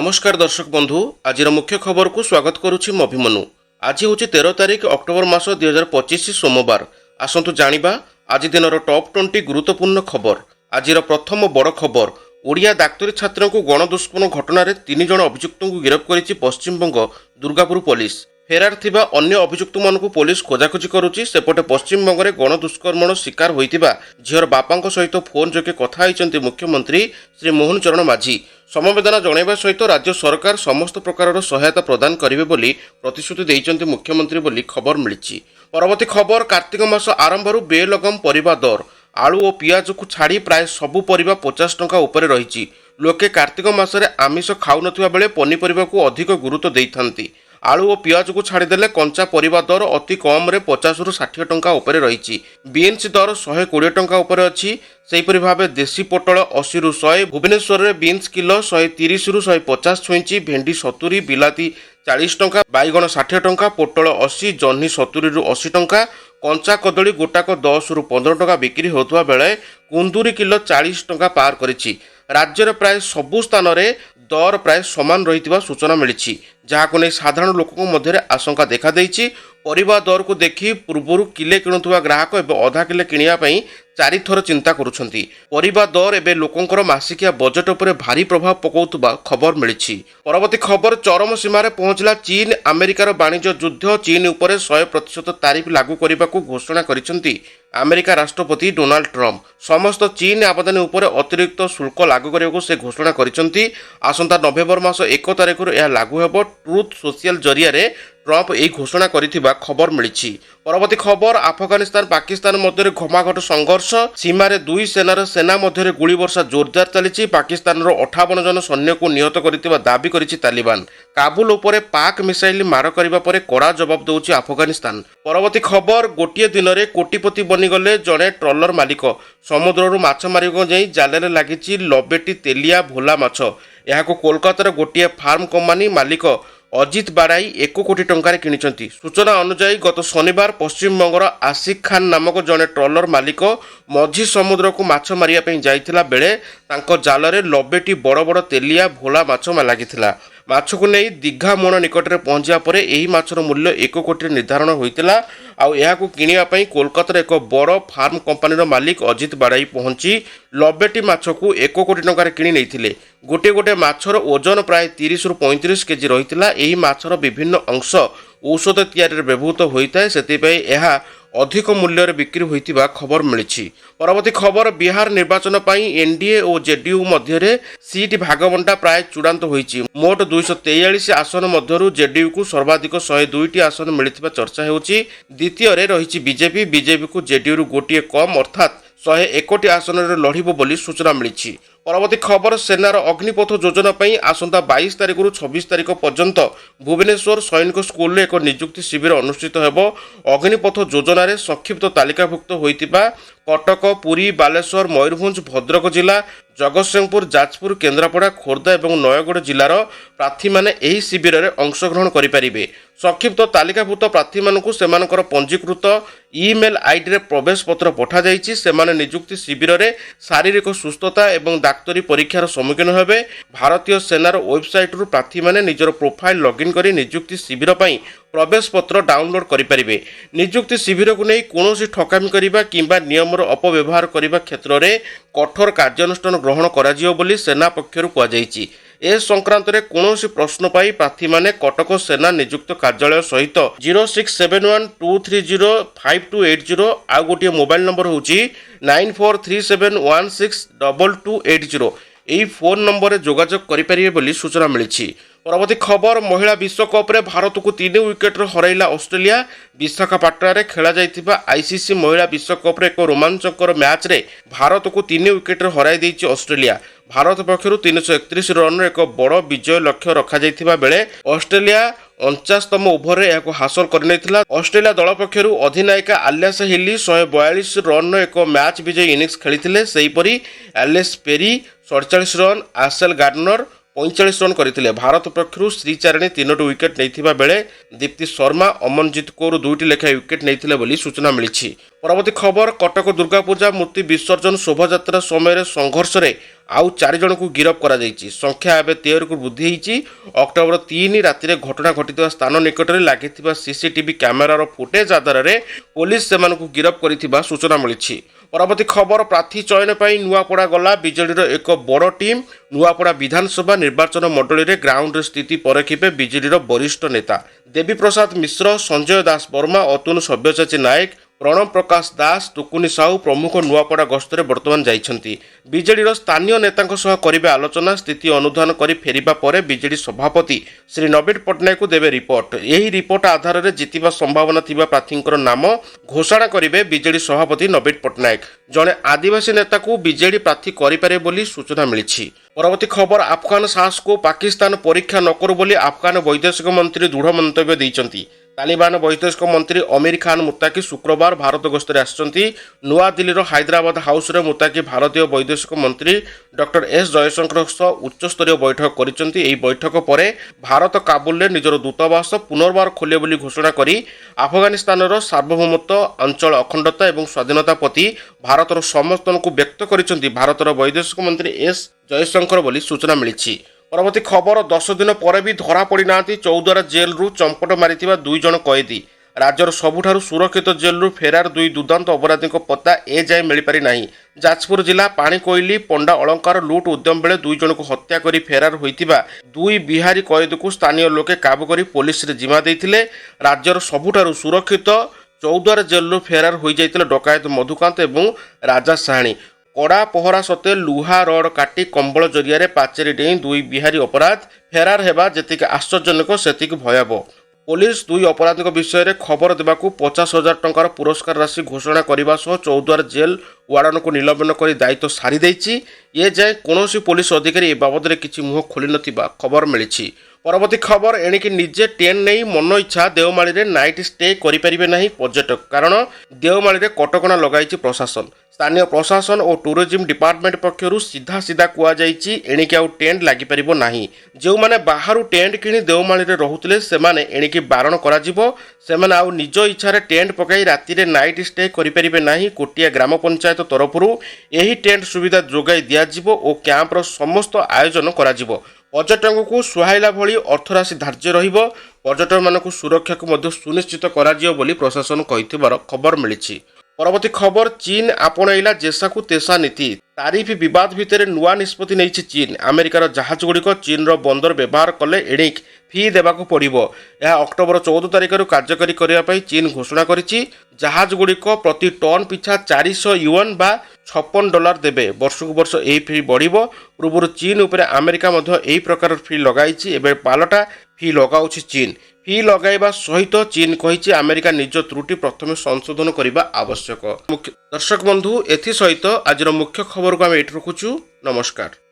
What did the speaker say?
नमस्कार दर्शक बंधु आजिर मुख्य खबर को स्वागत करुछि अभिमनु। आज हूँ 13 तारिख अक्टोबर मास 2025 सोमवार। आसतु जानिबा आज दिन टॉप 20 गुरुत्वपूर्ण खबर। आजिर प्रथम बड़ खबर, ओडिया डाक्तरी छात्र को गणदुष्कर्म घटना 3 जन अभियुक्त को गिरफ्त करिछि पश्चिमबंग दुर्गापुर पुलिस। फेरार थिबा अन्य अभियुक्त मानकु पुलिस खोजाखोजी करुछि। सेपटे पश्चिमबंग में गणदुष्कर्म शिकार होइतिबा झीर बापांक सहित फोन जोगे कथा होइचंती मुख्यमंत्री श्री मोहन चरण माझी। समवेदना जणाइबा सहित राज्य सरकार समस्त प्रकार सहायता प्रदान करिवे बोली प्रतिश्रुति देइचंती मुख्यमंत्री बोली खबर मिलिछि। परवर्ती खबर, कार्तिक मास आरंभरू बेलगम परिबा दर। आलू और पियाज को छाड़ी प्राय सबु परिबा 50 टंका उपरे रहिछि। लोके कार्तिक मासरे आमिष खाउ नथिबा बेले पनीपरिबा को अधिक गुरुत्व देइथांती। आलू और पियाज को छाड़देले कंचा परिबा दर अति कम रे 50 रु 60 टंका उपरे रहिछि। बीन्स दर 120 टंका उपरे अछि। सेहीपरि भावे देशी पोटल 80 रु 100, भुवनेश्वर रे बीन्स किलो 130 रु 150 छुईंची, भेंडी 70, बिलाती 40 टंका, बैगण 60 टंका, पोटल 80, जह्नी 70 रु 80 टंका, कंचा कदली गोटाक 10 रु 15 टंका बिक्री होतुवा बेले कुंदुरी किलो 40 टंका पार करिछि। राज्य प्राय सबु स्थान रे दर प्राय समान रहितिबा सूचना मिलिछि, जहाको नै साधारण लोकक मध्य आशंका देखा देइछि। परिबा दर को देखि पूर्वरु किले किणुथुवा ग्राहक एवं अधा किले किनिया पई 4 थर चिंता करुछंती। परिबा दर एबे लोकंकर मासिकिया बजेट उपरे भारी प्रभाव पकाउतुबा खबर मिलिछि। परवर्ती खबर, चरम सीमारे पहुंचला चीन। अमेरिकार वाणिज्य युद्ध चीन उपरे 100% तारिफ लागू करने घोषणा करिसेंती अमेरिका राष्ट्रपति डोनाल्ड ट्रम्प। समस्त चीन आमदानी उपरे अतिरिक्त शुल्क लागू करने से घोषणा करिसेंती। आसंता नवेम्बर मास 1 तारिख यह लागू हेबो। ट्रुथ सोशल जरिया ट्रम्प यही घोषणा करिथिबा खबर मिलिछि। परवर्ती खबर, अफगानिस्तान पाकिस्तान मध्य घमाघट संघर्ष। सीमारे दुई सेना मध्य गुली वर्षा जोरदार चली। पाकिस्तान 58 जन सैन्य को निहत करिथिबा दाबी करिछि तालिबान। काबुल उपरे पाक मिसाइल मार करिबा परे कड़ा जवाब दउछि अफगानिस्तान। परवर्ती खबर, गोटिए दिन में कोटिपति बनिगले जड़े ट्रलर मालिक। समुद्रରୁ ମାଛ ମାରିବାକୁ ଯାଇ ଜାଲରେ ଲାଗିଛି 90ଟି ତେଲିଆ ଭୋଲା ମାଛ। ଏହାକୁ କୋଲକାତାର ଗୋଟିଏ ଫାର୍ମ କମ୍ପାନୀ ମାଲିକ अजित बाड़ाई 1 कोटी टंकार किनिचंती। सूचना अनुसार गत शनिवार पश्चिमबंगर आशिक खान नामक जड़े ट्रलर मालिक मझी समुद्र को माछ मारिया पई जाइथिला बेले तांको जालरे 90टी बड़ बड़ तेलिया भोला माछ लागिथिला। माछ को नहीं दीघा मोण निकट में पहुंचा पर यही माछर मूल्य 1 कोटी निर्धारण होइतिला। आउ एहाकु किनिया पई कोलकातार एक बड़ फार्म कंपानीर मालिक अजित बाड़ाई पहुंची 90टी माछ को 1 कोटी टंकार किनि नैथिले। गोटे गोटे माछर ओजन प्राय 30 रु 35 केजी रहितिला। एही माछर विभिन्न अंश औषध तैयारी व्यवहृत होइताय, सेतिपई एहा अधिक मूल्य बिक्री होइतिबा खबर मिलिछि। परवर्ती खबर, बिहार निर्वाचन पई एनडीए और जेडीयू मध्य सीट भागबंटा प्राय चूड़ांत होइछि। मोट 243 आसन मध्यरु जेडीयू को सर्वाधिक 102टी आसन मिलिथिबा चर्चा हेउछि। द्वितीय रे रहिछि बीजेपी को जेडीयू रु गोटिए कम अर्थात 101टी आसन लढ़िबो बोली सूचना मिलिछि। परवर्ती खबर, सेनार अग्निपथ योजना पई आसंता 22 तारिख रु 26 तारिख पर्यंत भुवनेश्वर सैनिक स्कूल एक नियुक्ति शिविर अनुष्ठित हेबो। अग्निपथ योजना रे संक्षिप्त तालिकाभुक्त होइतिबा कटक, पुरी, बालेश्वर, मयूरभंज, भद्रक जिला, जगतसिंहपुर, जाजपुर, केन्द्रापड़ा, खोर्धा और नयगढ़ जिलार प्रार्थी माने एही शिविर में अंशग्रहण करें। संक्षिप्त तालिकाभुक्त प्रार्थी मानकु सेमानकर पंजीकृत ईमेल आईडी रे प्रवेश पत्र पठा जाइछि। सेमाने नियुक्ति शिविर में शारीरिक सुस्थता और डाक्तरी परीक्षार सम्मुखीन हेबे। भारतीय सेनार वेबसाइट रु प्रार्थी माने निजर प्रोफाइल लॉगिन करी नियुक्ति शिविर पई प्रवेश पत्र डाउनलोड करें। नियुक्ति शिविर को नहीं कौन ठकामी करने किंबा नियमर अपव्यवहार करने क्षेत्र में कठोर कार्यानुष्ठान ग्रहण कराजियो बोली सेना पक्षर कहुଯାଇଛି। ए संक्रांत में कौन प्रश्न पाई प्रार्थी माने कटक सेना नियुक्त कार्यालय सहित 067123052280 आ गोटे मोबाइल नंबर होची 9437162280 यही फोन नंबर में जोगाजोग करें बोली सूचना मिली। परवर्ती खबर, महिला विश्वकप रे भारत को 3 विकेट हरैला ऑस्ट्रेलिया। विशाखापाटना खेला जाइथिबा आईसीसी महिला विश्वकप रे एक रोमांचकर मैच रे भारत को 3 विकेट हराई देइछि ऑस्ट्रेलिया। भारत पक्षरु 331 रन एक बड़ विजय लक्ष्य रखा जाइथिबा बेले ऑस्ट्रेलिया 49तम ओभर रे याको हासिल करनेथिला। ऑस्ट्रेलिया दल पक्षरु अधिनायिका आलिया हिली 142 रन एक मैच विजय इनिंग्स खेलिथिले। सेहीपरि Ellyse Perry 47 run, Ashleigh Gardner 45 run କରିଥିଲେ। ଭାରତ ପକ୍ଷରୁ ଶ୍ରୀଚାରିଣୀ 3ଟି ୱିକେଟ୍ ନେଇଥିବା ବେଳେ ଦୀପ୍ତି ଶର୍ମା ଅମନଜିତ କୌର 2ଟି ଲେଖାଏଁ ୱିକେଟ୍ ନେଇଥିଲେ ବୋଲି ସୂଚନା ମିଳିଛି। ପରବର୍ତ୍ତୀ ଖବର, କଟକ ଦୁର୍ଗାପୂଜା ମୂର୍ତ୍ତି ବିସର୍ଜନ ଶୋଭାଯାତ୍ରା ସମୟରେ ସଂଘର୍ଷରେ ଆଉ 4 ଜଣଙ୍କୁ ଗିରଫ କରାଯାଇଛି। ସଂଖ୍ୟା ଏବେ 13କୁ ବୃଦ୍ଧି ହୋଇଛି। ଅକ୍ଟୋବର 3 ରାତିରେ ଘଟଣା ଘଟିଥିବା ସ୍ଥାନ ନିକଟରେ ଲାଗିଥିବା ସିସିଟିଭି କ୍ୟାମେରାର ଫୁଟେଜ୍ ଆଧାରରେ ପୋଲିସ ସେମାନଙ୍କୁ ଗିରଫ କରିଥିବା ସୂଚନା ମିଳିଛି। ପରବର୍ତ୍ତୀ ଖବର, ପ୍ରାର୍ଥୀ ଚୟନ ପାଇଁ ନୂଆପଡ଼ା ଗଲା ବିଜେଡିର ଏକ ବଡ଼ ଟିମ୍। ନୂଆପଡ଼ା ବିଧାନସଭା ନିର୍ବାଚନ ମଣ୍ଡଳୀରେ ଗ୍ରାଉଣ୍ଡରେ ସ୍ଥିତି ପରଖିବେ ବିଜେଡିର ବରିଷ୍ଠ ନେତା ଦେବୀପ୍ରସାଦ ମିଶ୍ର, ସଞ୍ଜୟ ଦାସ ବର୍ମା, ଅତନୁ ସବ୍ୟସାଚୀ ନାୟକ, ପ୍ରଣବ ପ୍ରକାଶ ଦାସ, ଟୁକୁନି ସାହୁ ପ୍ରମୁଖ ନୂଆପଡ଼ା ଗସ୍ତରେ ବର୍ତ୍ତମାନ ଯାଇଛନ୍ତି। ବିଜେଡିର ସ୍ଥାନୀୟ ନେତାଙ୍କ ସହ କରିବେ ଆଲୋଚନା। ସ୍ଥିତି ଅନୁଧ୍ୟାନ କରି ଫେରିବା ପରେ ବିଜେଡି ସଭାପତି ଶ୍ରୀ ନବୀନ ପଟ୍ଟନାୟକଙ୍କୁ ଦେବେ ରିପୋର୍ଟ। ଏହି ରିପୋର୍ଟ ଆଧାରରେ ଜିତିବା ସମ୍ଭାବନା ଥିବା ପ୍ରାର୍ଥୀଙ୍କର ନାମ ଘୋଷଣା କରିବେ ବିଜେଡି ସଭାପତି ନବୀନ ପଟ୍ଟନାୟକ। ଜଣେ ଆଦିବାସୀ ନେତାକୁ ବିଜେଡି ପ୍ରାର୍ଥୀ କରିପାରେ ବୋଲି ସୂଚନା ମିଳିଛି। ପରବର୍ତ୍ତୀ ଖବର, ଆଫଗାନ ସାହସକୁ ପାକିସ୍ତାନ ପରୀକ୍ଷା ନ କରୁ ବୋଲି ଆଫଗାନ ବୈଦେଶିକ ମନ୍ତ୍ରୀ ଦୃଢ଼ ମନ୍ତବ୍ୟ ଦେଇଛନ୍ତି। ତାଲିବାନ ବୈଦେଶିକ ମନ୍ତ୍ରୀ ଅମିର ଖାନ ମୁତ୍ତାକି ଶୁକ୍ରବାର ଭାରତ ଗସ୍ତରେ ଆସିଛନ୍ତି। ନୂଆଦିଲ୍ଲୀର ହାଇଦ୍ରାବାଦ ହାଉସରେ ମୁତ୍ତାକି ଭାରତୀୟ ବୈଦେଶିକ ମନ୍ତ୍ରୀ ଡକ୍ଟର ଏସ୍ ଜୟଶଙ୍କରଙ୍କ ସହ ଉଚ୍ଚସ୍ତରୀୟ ବୈଠକ କରିଛନ୍ତି। ଏହି ବୈଠକ ପରେ ଭାରତ କାବୁଲରେ ନିଜର ଦୂତାବାସ ପୁନର୍ବାର ଖୋଲିବ ବୋଲି ଘୋଷଣା କରି ଆଫଗାନିସ୍ତାନର ସାର୍ବଭୌମତ୍ୱ, ଅଞ୍ଚଳ ଅଖଣ୍ଡତା ଏବଂ ସ୍ୱାଧୀନତା ପ୍ରତି ଭାରତର ସମର୍ଥନକୁ ବ୍ୟକ୍ତ କରିଛନ୍ତି ଭାରତର ବୈଦେଶିକ ମନ୍ତ୍ରୀ ଏସ୍ ଜୟଶଙ୍କର ବୋଲି ସୂଚନା ମିଳିଛି। ପରବର୍ତ୍ତୀ ଖବର, 10 ଦିନ ପରେ ବି ଧରା ପଡ଼ିନାହାନ୍ତି ଚୌଦ୍ୱାର ଜେଲରୁ ଚମ୍ପଟ ମାରିଥିବା 2 ଜଣ କଏଦୀ। ରାଜ୍ୟର ସବୁଠାରୁ ସୁରକ୍ଷିତ ଜେଲରୁ ଫେରାର 2 ଦୁର୍ଦ୍ଦାନ୍ତ ଅପରାଧୀଙ୍କ ପତ୍ତା ଏଯାଏଁ ମିଳିପାରି ନାହିଁ। ଯାଜପୁର ଜିଲ୍ଲା ପାଣିକୋଇଲି ପଣ୍ଡା ଅଳଙ୍କାର ଲୁଟ୍ ଉଦ୍ୟମ ବେଳେ 2 ଜଣଙ୍କୁ ହତ୍ୟା କରି ଫେରାର ହୋଇଥିବା 2 ବିହାରୀ କଏଦୀକୁ ସ୍ଥାନୀୟ ଲୋକେ କାବୁ କରି ପୋଲିସରେ ଜିମା ଦେଇଥିଲେ। ରାଜ୍ୟର ସବୁଠାରୁ ସୁରକ୍ଷିତ ଚୌଦ୍ୱାର ଜେଲରୁ ଫେରାର ହୋଇଯାଇଥିଲେ ଡକାୟତ ମଧୁକାନ୍ତ ଏବଂ ରାଜା ସାହାଣୀ। କଡ଼ା ପହରା ସତ୍ତ୍ୱେ ଲୁହା ରଡ୍ କାଟି କମ୍ବଳ ଜରିଆରେ ପାଚେରୀ ଡେଇଁ 2 ବିହାରୀ ଅପରାଧ ଫେରାର ହେବା ଯେତିକି ଆଶ୍ଚର୍ଯ୍ୟଜନକ ସେତିକି ଭୟାବହ। ପୋଲିସ 2 ଅପରାଧୀଙ୍କ ବିଷୟରେ ଖବର ଦେବାକୁ 50,000 ଟଙ୍କାର ପୁରସ୍କାର ରାଶି ଘୋଷଣା କରିବା ସହ ଚୌଦ୍ୱାର ଜେଲ୍ ୱାର୍ଡନଙ୍କୁ ନିଲମ୍ବନ କରି ଦାୟିତ୍ୱ ସାରି ଦେଇଛି। ଏଯାଏଁ କୌଣସି ପୋଲିସ ଅଧିକାରୀ ଏ ବାବଦରେ କିଛି ମୁହଁ ଖୋଲିନଥିବା ଖବର ମିଳିଛି। ପରବର୍ତ୍ତୀ ଖବର, ଏଣିକି ନିଜେ ଟେଣ୍ଟ ନେଇ ମନ ଇଚ୍ଛା ଦେଓମାଳିରେ ନାଇଟ୍ ଷ୍ଟେ କରିପାରିବେ ନାହିଁ ପର୍ଯ୍ୟଟକ। କାରଣ ଦେଓମାଳିରେ କଟକଣା ଲଗାଇଛି ପ୍ରଶାସନ। ସ୍ଥାନୀୟ ପ୍ରଶାସନ ଓ ଟୁରିଜିମ୍ ଡିପାର୍ଟମେଣ୍ଟ ପକ୍ଷରୁ ସିଧା କୁହାଯାଇଛି ଏଣିକି ଆଉ ଟେଣ୍ଟ ଲାଗିପାରିବ ନାହିଁ। ଯେଉଁମାନେ ବାହାରୁ ଟେଣ୍ଟ କିଣି ଦେଓମାଳିରେ ରହୁଥିଲେ ସେମାନେ ଏଣିକି ବାରଣ କରାଯିବ। ସେମାନେ ଆଉ ନିଜ ଇଚ୍ଛାରେ ଟେଣ୍ଟ ପକାଇ ରାତିରେ ନାଇଟ୍ ଷ୍ଟେ କରିପାରିବେ ନାହିଁ। କୋଟିଆ ଗ୍ରାମ ପଞ୍ଚାୟତ ତରଫରୁ ଏହି ଟେଣ୍ଟ ସୁବିଧା ଯୋଗାଇ ଦିଆଯିବ ଓ କ୍ୟାମ୍ପର ସମସ୍ତ ଆୟୋଜନ କରାଯିବ। ପର୍ଯ୍ୟଟକଙ୍କୁ ସୁହାଇଲା ଭଳି ଅର୍ଥରାଶି ଧାର୍ଯ୍ୟ ରହିବ। ପର୍ଯ୍ୟଟକମାନଙ୍କୁ ସୁରକ୍ଷାକୁ ମଧ୍ୟ ସୁନିଶ୍ଚିତ କରାଯିବ ବୋଲି ପ୍ରଶାସନ କହିଥିବାର ଖବର ମିଳିଛି। ପରବର୍ତ୍ତୀ ଖବର, ଚୀନ ଆପଣେଇଲା ଯେସାକୁ ତେସା ନୀତି। ତାରିଫ ବିବାଦ ଭିତରେ ନୂଆ ନିଷ୍ପତ୍ତି ନେଇଛି ଚୀନ। ଆମେରିକାର ଜାହାଜଗୁଡ଼ିକ ଚୀନର ବନ୍ଦର ବ୍ୟବହାର କଲେ ଏଣିକି ଫି ଦେବାକୁ ପଡ଼ିବ। ଏହା ଅକ୍ଟୋବର 14 ତାରିଖରୁ କାର୍ଯ୍ୟକାରୀ କରିବା ପାଇଁ ଚୀନ ଘୋଷଣା କରିଛି। ଜାହାଜଗୁଡ଼ିକ ପ୍ରତି ଟନ୍ ପିଛା 400 ୟୁଆନ୍ ବା $56 ଦେବେ। ବର୍ଷକୁ ବର୍ଷ ଏହି ଫି ବଢ଼ିବ। ପୂର୍ବରୁ ଚୀନ ଉପରେ ଆମେରିକା ମଧ୍ୟ ଏହି ପ୍ରକାର ଫି ଲଗାଇଛି। ଏବେ ପାଲଟା ଫି ଲଗାଉଛି ଚୀନ। ଫି ଲଗାଇବା ସହିତ ଚୀନ କହିଛି ଆମେରିକା ନିଜ ତ୍ରୁଟି ପ୍ରଥମେ ସଂଶୋଧନ କରିବା ଆବଶ୍ୟକ। ଦର୍ଶକ ବନ୍ଧୁ, ଏଥିସହିତ ଆଜିର ମୁଖ୍ୟ ଖବରକୁ ଆମେ ଏଠି ରଖୁଛୁ। ନମସ୍କାର।